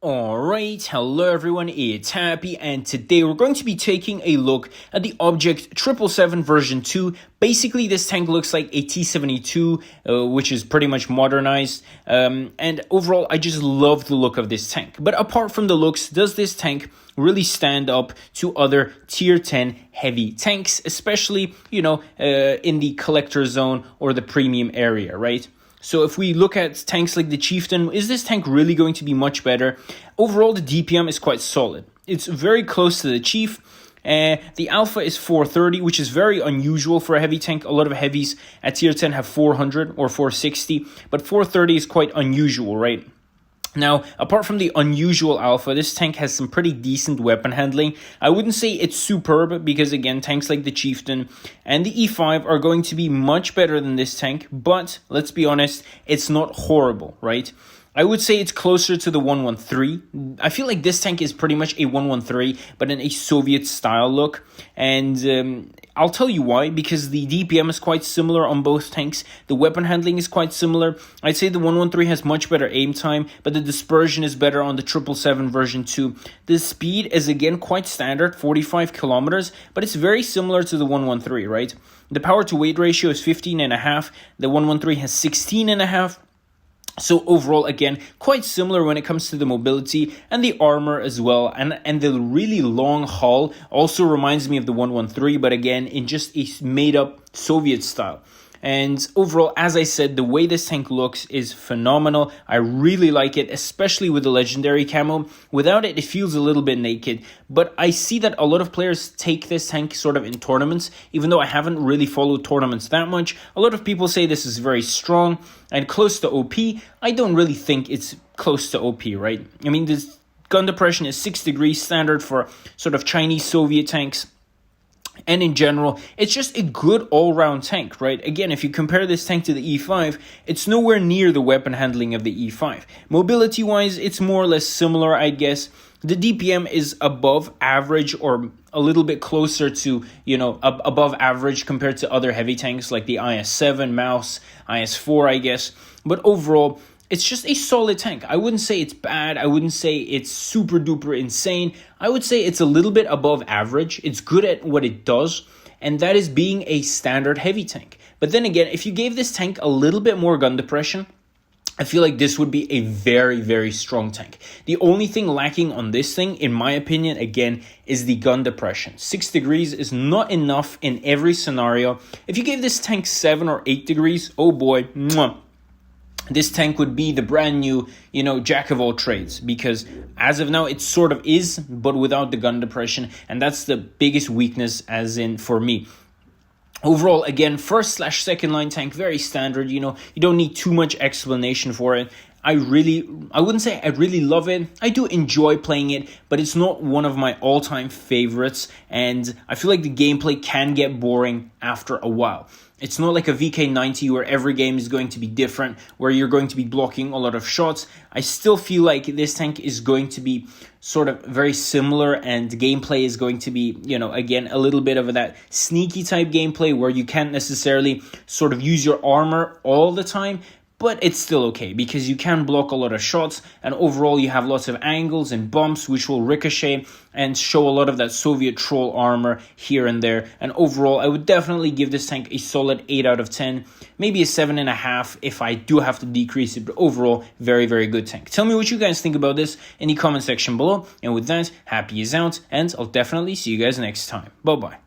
Alright, hello everyone, it's Happy, and today we're going to be taking a look at the Object 777 version 2. Basically, this tank looks like a T-72, which is pretty much modernized, and overall, I just love the look of this tank. But apart from the looks, does this tank really stand up to other tier 10 heavy tanks, especially, in the collector zone or the premium area, right? So if we look at tanks like the Chieftain, is this tank really going to be much better? Overall, the DPM is quite solid. It's very close to the Chief. The Alpha is 430, which is very unusual for a heavy tank. A lot of heavies at tier 10 have 400 or 460, but 430 is quite unusual, right? Now, apart from the unusual Alpha, this tank has some pretty decent weapon handling. I wouldn't say it's superb because, again, tanks like the Chieftain and the E5 are going to be much better than this tank, but let's be honest, it's not horrible, right? I would say it's closer to the 113. I feel like this tank is pretty much a 113, but in a Soviet-style look. And I'll tell you why, because the DPM is quite similar on both tanks. The weapon handling is quite similar. I'd say the 113 has much better aim time, but the dispersion is better on the 777 version 2. The speed is, again, quite standard, 45 kilometers, but it's very similar to the 113, right? The power-to-weight ratio is 15.5. The 113 has 16.5. So overall, again, quite similar when it comes to the mobility and the armor as well. And the really long hull also reminds me of the 113, but again, in just a made-up Soviet style. And overall, as I said, the way this tank looks is phenomenal. I really like it, especially with the legendary camo. Without it, it feels a little bit naked. But I see that a lot of players take this tank sort of in tournaments, even though I haven't really followed tournaments that much. A lot of people say this is very strong and close to OP. I don't really think it's close to OP, right? I mean, this gun depression is 6 degrees standard for sort of Chinese Soviet tanks. And in general, it's just a good all-round tank, right? Again, if you compare this tank to the E5, it's nowhere near the weapon handling of the E5. Mobility-wise, it's more or less similar, I guess. The DPM is above average or a little bit closer to, above average compared to other heavy tanks like the IS-7, Mouse, IS-4, I guess. But overall, it's just a solid tank. I wouldn't say it's bad. I wouldn't say it's super duper insane. I would say it's a little bit above average. It's good at what it does, and that is being a standard heavy tank. But then again, if you gave this tank a little bit more gun depression, I feel like this would be a very, very strong tank. The only thing lacking on this thing, in my opinion, again, is the gun depression. 6 degrees is not enough in every scenario. If you gave this tank 7 or 8 degrees, oh boy, mwah. This tank would be the brand new, jack of all trades, because as of now, it sort of is, but without the gun depression, and that's the biggest weakness as in for me. Overall, again, first/second line tank, very standard, you don't need too much explanation for it. I wouldn't say I really love it. I do enjoy playing it, but it's not one of my all-time favorites, and I feel like the gameplay can get boring after a while. It's not like a VK90 where every game is going to be different, where you're going to be blocking a lot of shots. I still feel like this tank is going to be sort of very similar, and gameplay is going to be, again, a little bit of that sneaky type gameplay where you can't necessarily sort of use your armor all the time. But it's still okay because you can block a lot of shots, and overall you have lots of angles and bumps which will ricochet and show a lot of that Soviet troll armor here and there. And overall, I would definitely give this tank a solid 8 out of 10, maybe a 7.5 if I do have to decrease it, but overall, very, very good tank. Tell me what you guys think about this in the comment section below. And with that, Happy is out, and I'll definitely see you guys next time. Bye-bye.